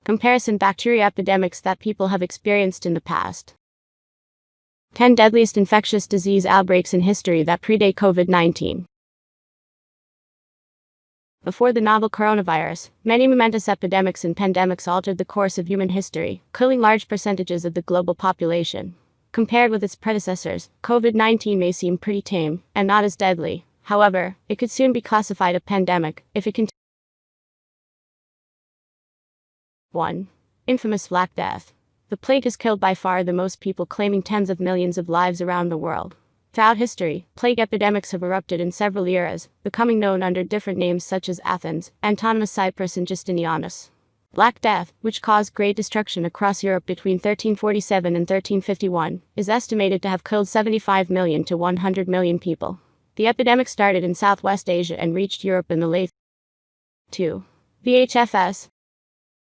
Comparison: bacteria epidemics that people have experienced in the past. 10 deadliest infectious disease outbreaks in history that predate COVID-19. Before the novel coronavirus, many momentous epidemics and pandemics altered the course of human history, killing large percentages of the global population. Compared with its predecessors, COVID-19 may seem pretty tame and not as deadly. However, it could soon be classified a pandemic if it continues. 1. Infamous Black Death. The plague has killed by far the most people, claiming tens of millions of lives around the world. Throughout history, plague epidemics have erupted in several eras, becoming known under different names such as Athens, Antoninus Cyprus and Justinianus. Black Death, which caused great destruction across Europe between 1347 and 1351, is estimated to have killed 75 million to 100 million people. The epidemic started in Southwest Asia and reached Europe in the late 2. VHFS.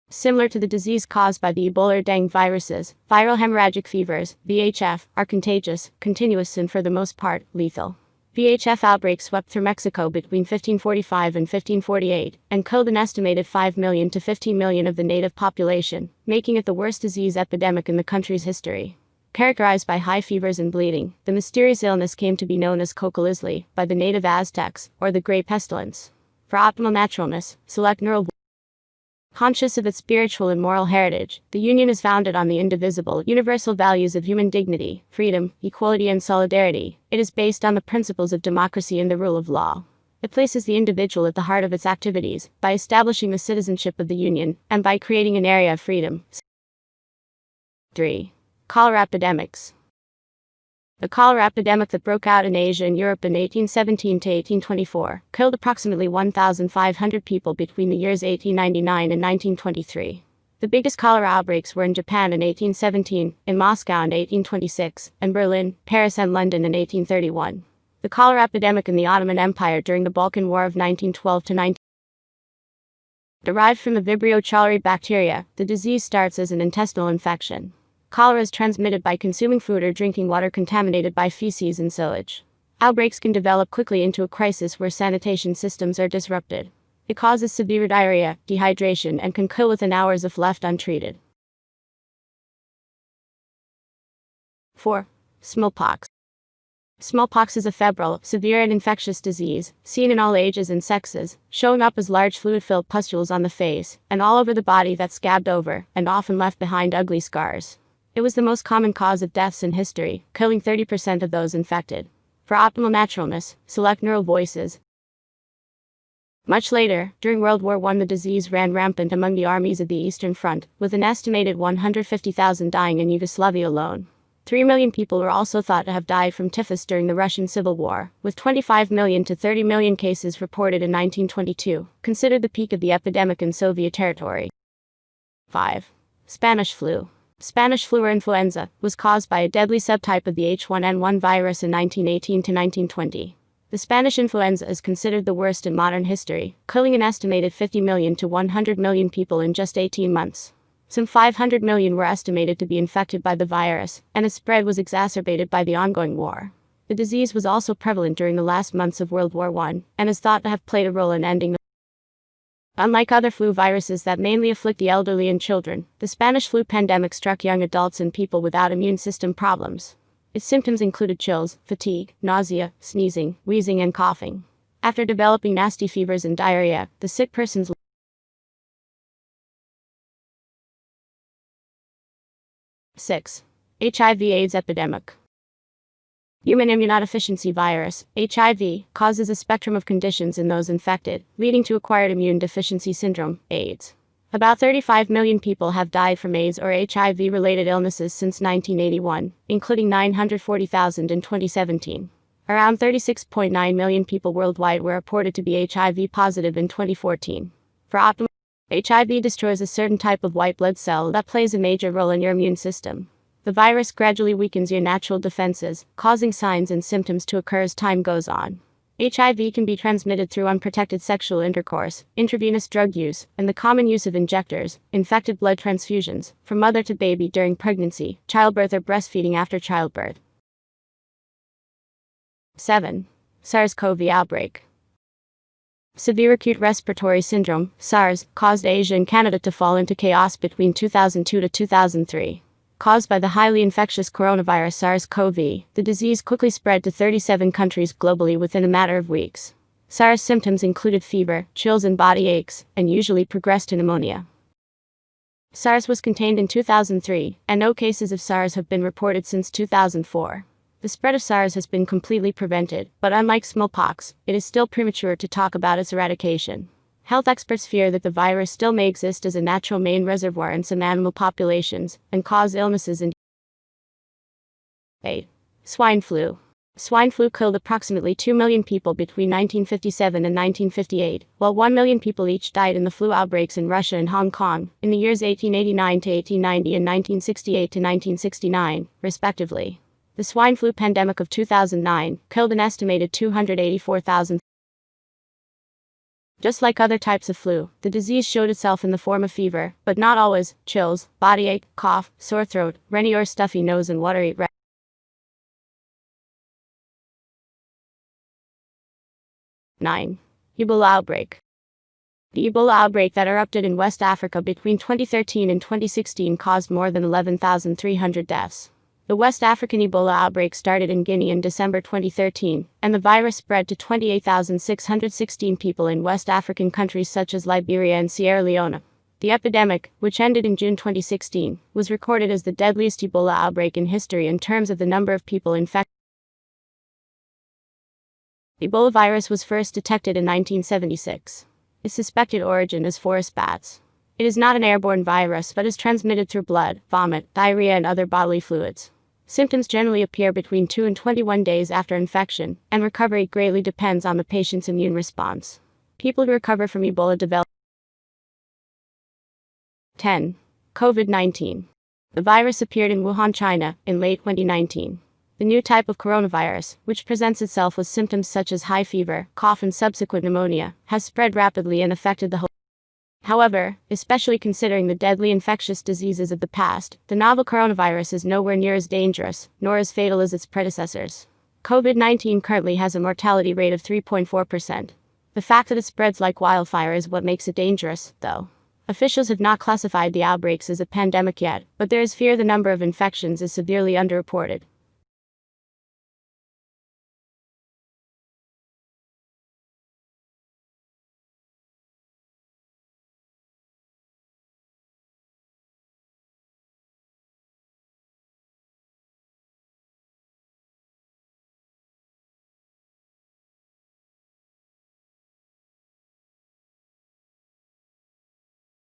Similar to the disease caused by the Ebola or dengue viruses, viral hemorrhagic fevers, VHF, are contagious, continuous and for the most part, lethal. VHF outbreaks swept through Mexico between 1545 and 1548, and killed an estimated 5 million to 15 million of the native population, making it the worst disease epidemic in the country's history. Characterized by high fevers and bleeding, the mysterious illness came to be known as Cocolizli by the native Aztecs, or the Great Pestilence. For optimal naturalness, select neural. Conscious of its spiritual and moral heritage, the Union is founded on the indivisible, universal values of human dignity, freedom, equality and solidarity. It is based on the principles of democracy and the rule of law. It places the individual at the heart of its activities, by establishing the citizenship of the Union, and by creating an area of freedom. 3. Cholera epidemics. The cholera epidemic that broke out in Asia and Europe in 1817 to 1824 killed approximately 1,500 people between the years 1899 and 1923. The biggest cholera outbreaks were in Japan in 1817, in Moscow in 1826, and Berlin, Paris and London in 1831. The cholera epidemic in the Ottoman Empire during the Balkan War of 1912 to 19. Derived from the Vibrio cholerae bacteria, the disease starts as an intestinal infection. Cholera is transmitted by consuming food or drinking water contaminated by feces and sewage. Outbreaks can develop quickly into a crisis where sanitation systems are disrupted. It causes severe diarrhea, dehydration, and can kill within hours if left untreated. 4. Smallpox. Smallpox is a febrile, severe and infectious disease, seen in all ages and sexes, showing up as large fluid-filled pustules on the face, and all over the body that scabbed over, and often left behind ugly scars. It was the most common cause of deaths in history, killing 30% of those infected. For optimal naturalness, select neural voices. Much later, during World War I, the disease ran rampant among the armies of the Eastern Front, with an estimated 150,000 dying in Yugoslavia alone. 3 million people were also thought to have died from typhus during the Russian Civil War, with 25 million to 30 million cases reported in 1922, considered the peak of the epidemic in Soviet territory. 5. Spanish flu. Spanish flu or influenza was caused by a deadly subtype of the H1N1 virus in 1918 to 1920. The Spanish influenza is considered the worst in modern history, killing an estimated 50 million to 100 million people in just 18 months. Some 500 million were estimated to be infected by the virus, and its spread was exacerbated by the ongoing war. The disease was also prevalent during the last months of World War I, and is thought to have played a role in ending the. Unlike other flu viruses that mainly afflict the elderly and children, the Spanish flu pandemic struck young adults and people without immune system problems. Its symptoms included chills, fatigue, nausea, sneezing, wheezing and coughing. After developing nasty fevers and diarrhea, the sick person's 6. HIV/AIDS epidemic. Human immunodeficiency virus, HIV, causes a spectrum of conditions in those infected, leading to acquired immune deficiency syndrome, AIDS. About 35 million people have died from AIDS or HIV-related illnesses since 1981, including 940,000 in 2017. Around 36.9 million people worldwide were reported to be HIV positive in 2014. For optimal, HIV destroys a certain type of white blood cell that plays a major role in your immune system. The virus gradually weakens your natural defenses, causing signs and symptoms to occur as time goes on. HIV can be transmitted through unprotected sexual intercourse, intravenous drug use, and the common use of injectors, infected blood transfusions, from mother to baby during pregnancy, childbirth or breastfeeding after childbirth. 7. SARS-CoV outbreak. Severe acute respiratory syndrome, SARS, caused Asia and Canada to fall into chaos between 2002 to 2003. Caused by the highly infectious coronavirus SARS-CoV, the disease quickly spread to 37 countries globally within a matter of weeks. SARS symptoms included fever, chills and body aches, and usually progressed to pneumonia. SARS was contained in 2003, and no cases of SARS have been reported since 2004. The spread of SARS has been completely prevented, but unlike smallpox, it is still premature to talk about its eradication. Health experts fear that the virus still may exist as a natural main reservoir in some animal populations, and cause illnesses in 8. Swine flu. Swine flu killed approximately 2 million people between 1957 and 1958, while 1 million people each died in the flu outbreaks in Russia and Hong Kong, in the years 1889 to 1890 and 1968 to 1969, respectively. The swine flu pandemic of 2009 killed an estimated 284,000. Just like other types of flu, the disease showed itself in the form of fever, but not always, chills, body ache, cough, sore throat, runny or stuffy nose and watery red. 9. Ebola outbreak. The Ebola outbreak that erupted in West Africa between 2013 and 2016 caused more than 11,300 deaths. The West African Ebola outbreak started in Guinea in December 2013, and the virus spread to 28,616 people in West African countries such as Liberia and Sierra Leone. The epidemic, which ended in June 2016, was recorded as the deadliest Ebola outbreak in history in terms of the number of people infected. The Ebola virus was first detected in 1976. Its suspected origin is forest bats. It is not an airborne virus but is transmitted through blood, vomit, diarrhea and other bodily fluids. Symptoms generally appear between 2 and 21 days after infection, and recovery greatly depends on the patient's immune response. People who recover from Ebola develop 10. COVID-19. The virus appeared in Wuhan, China, in late 2019. The new type of coronavirus, which presents itself with symptoms such as high fever, cough and subsequent pneumonia, has spread rapidly and affected the whole. However, especially considering the deadly infectious diseases of the past, the novel coronavirus is nowhere near as dangerous, nor as fatal as its predecessors. COVID-19 currently has a mortality rate of 3.4%. The fact that it spreads like wildfire is what makes it dangerous, though. Officials have not classified the outbreaks as a pandemic yet, but there is fear the number of infections is severely underreported.